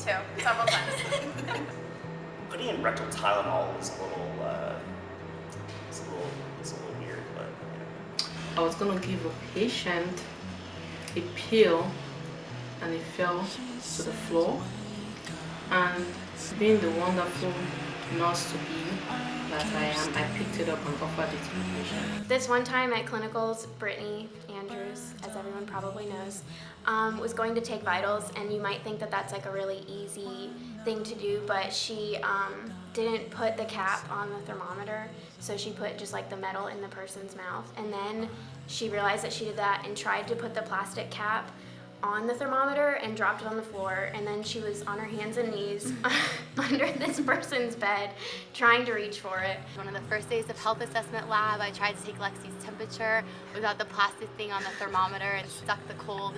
too, several times. Putting in rectal Tylenol was a little weird, but I was gonna give a patient a pill and it fell to the floor, and being the wonderful nurse to be that I am, I picked it up and offered it to the patient. This one time at clinicals, Brittany Andrews, as everyone probably knows, was going to take vitals, and you might think that that's like a really easy thing to do, but she didn't put the cap on the thermometer, so she put just like the metal in the person's mouth, and then she realized that she did that and tried to put the plastic cap on the thermometer and dropped it on the floor, and then she was on her hands and knees under this person's bed trying to reach for it. One of the first days of health assessment lab, I tried to take Lexi's temperature without the plastic thing on the thermometer and stuck the cold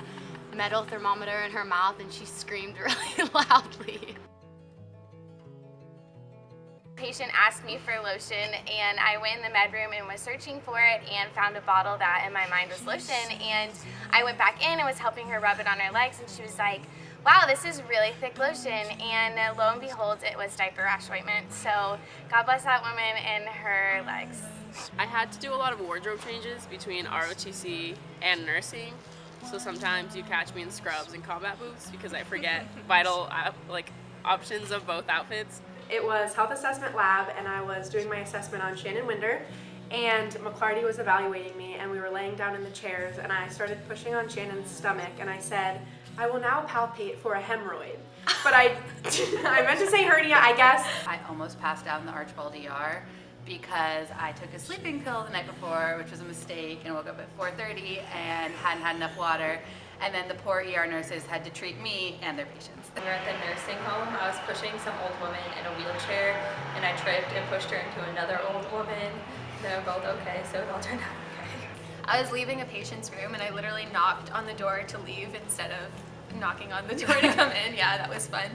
metal thermometer in her mouth, and she screamed really loudly. Patient asked me for lotion, and I went in the med room and was searching for it and found a bottle that in my mind was lotion, and I went back in and was helping her rub it on her legs, and she was like, wow, this is really thick lotion, and lo and behold, it was diaper rash ointment. So God bless that woman and her legs. I had to do a lot of wardrobe changes between ROTC and nursing, so sometimes you catch me in scrubs and combat boots because I forget vital options of both outfits. It was health assessment lab, and I was doing my assessment on Shannon Winder, and McClarty was evaluating me, and we were laying down in the chairs, and I started pushing on Shannon's stomach, and I said, I will now palpate for a hemorrhoid. But I meant to say hernia, I guess. I almost passed out in the Archibald ER because I took a sleeping pill the night before, which was a mistake, and woke up at 4:30 and hadn't had enough water. And then the poor ER nurses had to treat me and their patients. We were at the nursing home. I was pushing some old woman in a wheelchair, and I tripped and pushed her into another old woman. They were both okay, so it all turned out okay. I was leaving a patient's room, and I literally knocked on the door to leave instead of knocking on the door to come in. Yeah, that was fun.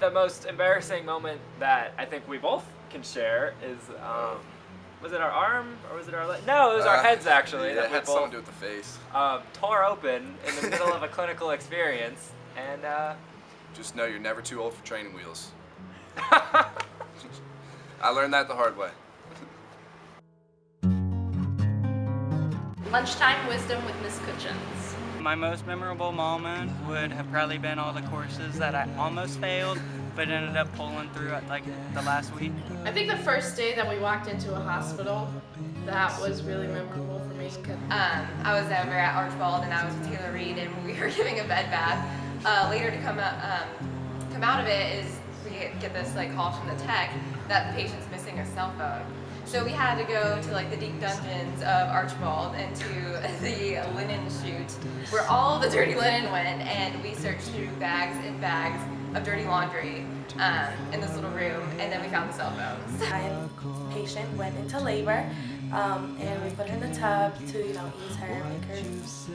The most embarrassing moment that I think we both can share is, was it our arm or was it our leg? No, it was our heads actually. Yeah, it had something to do with the face. Tore open in the middle of a clinical experience, and just know you're never too old for training wheels. I learned that the hard way. Lunchtime wisdom with Miss Cutchins. My most memorable moment would have probably been all the courses that I almost failed, but ended up pulling through at like the last week. I think the first day that we walked into a hospital, that was really memorable for me. I was over at Archibald, and I was with Taylor Reed, and we were giving a bed bath. Later to come out of it is we get this call from the tech that the patient's missing a cell phone. So we had to go to the deep dungeons of Archibald and to the linen chute where all the dirty linen went, and we searched through bags and bags of dirty laundry in this little room, and then we found the cell phones. My patient went into labor, and we put her in the tub to ease her, make her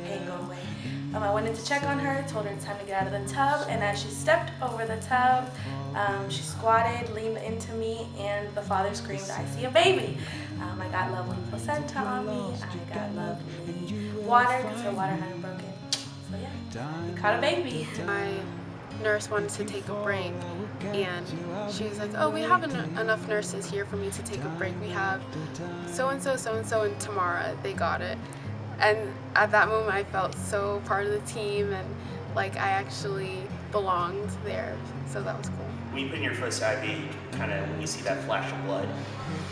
pain go away. I went in to check on her, told her it's time to get out of the tub, and as she stepped over the tub, she squatted, leaned into me, and the father screamed, I see a baby. I got lovely placenta on me, I got lovely water because her water hadn't broken. So yeah, we caught a baby. My nurse wanted to take a break, and she was like, oh, we have enough nurses here for me to take a break. We have so-and-so, so-and-so, and Tamara, they got it. And at that moment I felt so part of the team, and I actually belonged there, so that was cool. When you put in your first IV, when you see that flash of blood,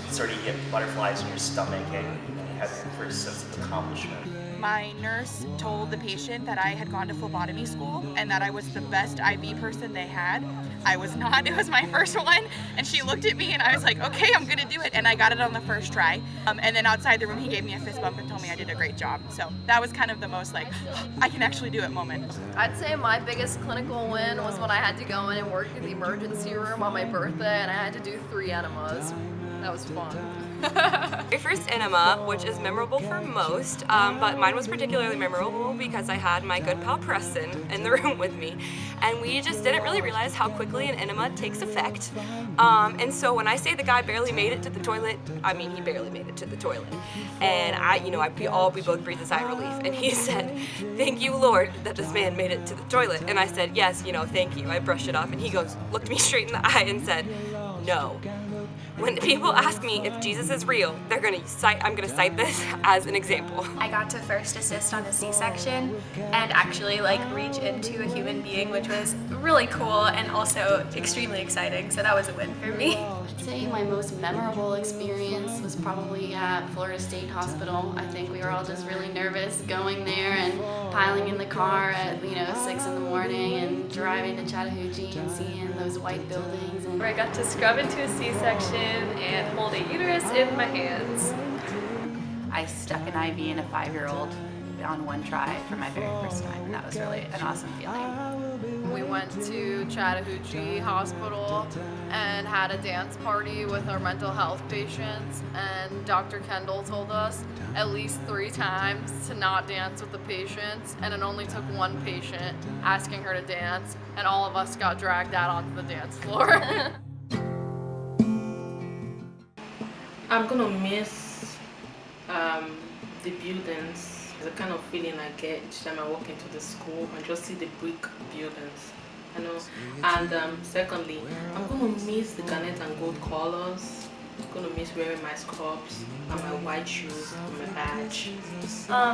starting to get butterflies in your stomach, and you have your first sense of accomplishment. My nurse told the patient that I had gone to phlebotomy school and that I was the best IV person they had. I was not. It was my first one, and she looked at me and I was like, okay, I'm gonna do it, and I got it on the first try. And then outside the room he gave me a fist bump and told me I did a great job. So that was kind of the most I can actually do it moment. I'd say my biggest clinical win was when I had to go in and work in the emergency room on my birthday, and I had to do 3 enemas. That was fun. My first enema, which is memorable for most, but mine was particularly memorable because I had my good pal Preston in the room with me, and we just didn't really realize how quickly an enema takes effect. And so when I say the guy barely made it to the toilet, I mean he barely made it to the toilet. And we both breathed a sigh of relief, and he said, "Thank you, Lord, that this man made it to the toilet." And I said, "Yes, thank you." I brushed it off, and he looked me straight in the eye and said, "No. When people ask me if Jesus is real, I'm gonna cite this as an example." I got to first assist on a C-section and actually reach into a human being, which was really cool and also extremely exciting, so that was a win for me. I'd say my most memorable experience was probably at Florida State Hospital. I think we were all just really nervous going there and piling in the car at 6 in the morning and driving to Chattahoochee and seeing those white buildings. Where I got to scrub into a C-section and hold a uterus in my hands. I stuck an IV in a 5-year-old on one try for my very first time, and that was really an awesome feeling. We went to Chattahoochee Hospital and had a dance party with our mental health patients, and Dr. Kendall told us at least 3 times to not dance with the patients, and it only took one patient asking her to dance, and all of us got dragged out onto the dance floor. I'm gonna miss the buildings, the kind of feeling I get each time I walk into the school and just see the brick buildings, And secondly, I'm gonna miss the garnet and gold colors. I'm gonna miss wearing my scrubs and my white shoes and my badge.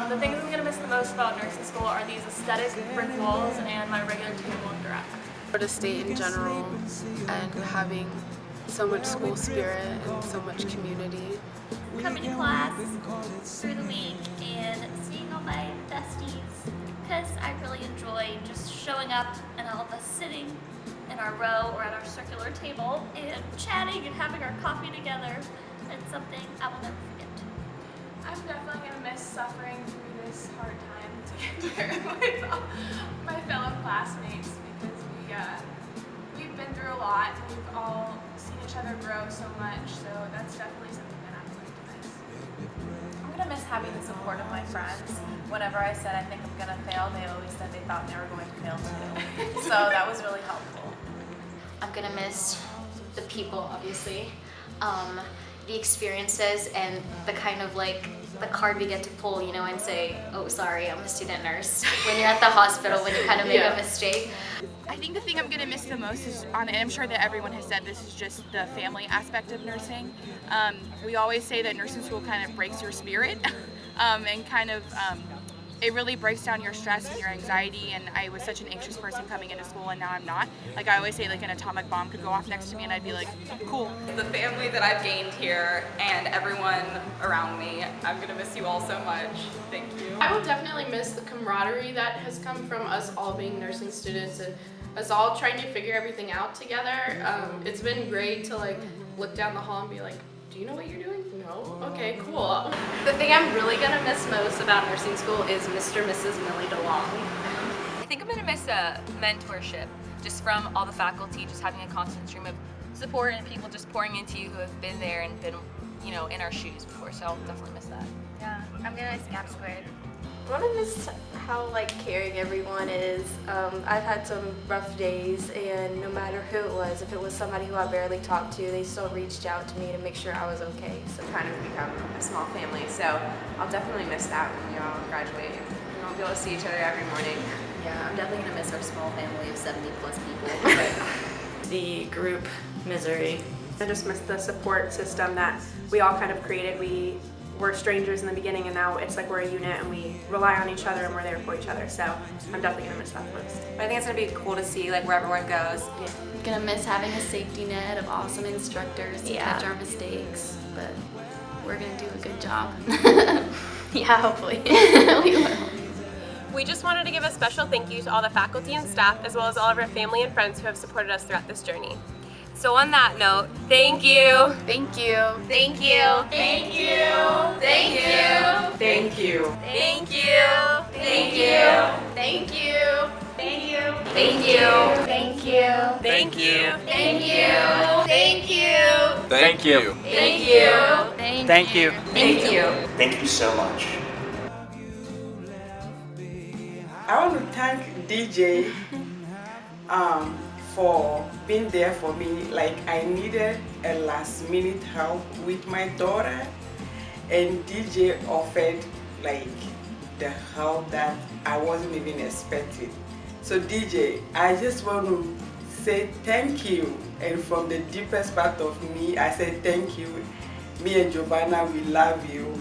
The things I'm gonna miss the most about nursing school are these aesthetic brick walls and my regular table and desk. Florida State in general, and having so much school spirit and so much community. Coming to class through the week and seeing all my besties, because I really enjoy just showing up and all of us sitting in our row or at our circular table and chatting and having our coffee together. It's something I will never forget. I'm definitely going to miss suffering through this hard time together with my fellow classmates, because we've been through a lot and we've all seen each other grow so much, so that's definitely something that I'm going to miss. I'm gonna miss having the support of my friends. Whenever I said I think I'm gonna fail, they always said they thought they were going to fail too. So that was really helpful. I'm gonna miss the people, obviously, the experiences, and the kind of the card we get to pull, and say, "Oh, sorry, I'm a student nurse." When you're at the hospital, when you kind of make a mistake. I think the thing I'm going to miss the most is, and I'm sure that everyone has said this, is just the family aspect of nursing. We always say that nursing school kind of breaks your spirit and kind of it really breaks down your stress and your anxiety, and I was such an anxious person coming into school, and now I'm not. I always say an atomic bomb could go off next to me and I'd be like, cool. The family that I've gained here and everyone around me, I'm gonna miss you all so much. Thank you. I will definitely miss the camaraderie that has come from us all being nursing students and us all trying to figure everything out together. It's been great to look down the hall and be like, "Do you know what you're doing?" No? Okay, cool. The thing I'm really gonna miss most about nursing school is Mr. and Mrs. Millie DeLong. I think I'm gonna miss mentorship, just from all the faculty, just having a constant stream of support and people just pouring into you who have been there and been, in our shoes before. So I'll definitely miss that. Yeah, I'm gonna miss Gap Squared. I want to miss how caring everyone is. I've had some rough days, and no matter who it was, if it was somebody who I barely talked to, they still reached out to me to make sure I was okay. So kind of become a small family. So I'll definitely miss that when you all graduate and we won't be able to see each other every morning. Yeah, I'm definitely gonna miss our small family of 70+ people. The group misery. I just miss the support system that we all kind of created. We were strangers in the beginning, and now it's we're a unit and we rely on each other and we're there for each other. So I'm definitely gonna miss that most. But I think it's gonna be cool to see where everyone goes. Yeah. Gonna miss having a safety net of awesome instructors to catch our mistakes, but we're gonna do a good job. Yeah, hopefully. We will. We just wanted to give a special thank you to all the faculty and staff, as well as all of our family and friends who have supported us throughout this journey. So on that note, thank you. Thank you. Thank you. Thank you. Thank you. Thank you. Thank you. Thank you. Thank you. Thank you. Thank you. Thank you. Thank you. Thank you. Thank you. Thank you. Thank you. Thank you. Thank you. Thank you so much. I want to thank DJ for being there for me. Like, I needed a last minute help with my daughter, and DJ offered like the help that I wasn't even expecting. So DJ, I just want to say thank you, and from the deepest part of me, I say thank you. Me and Giovanna, we love you.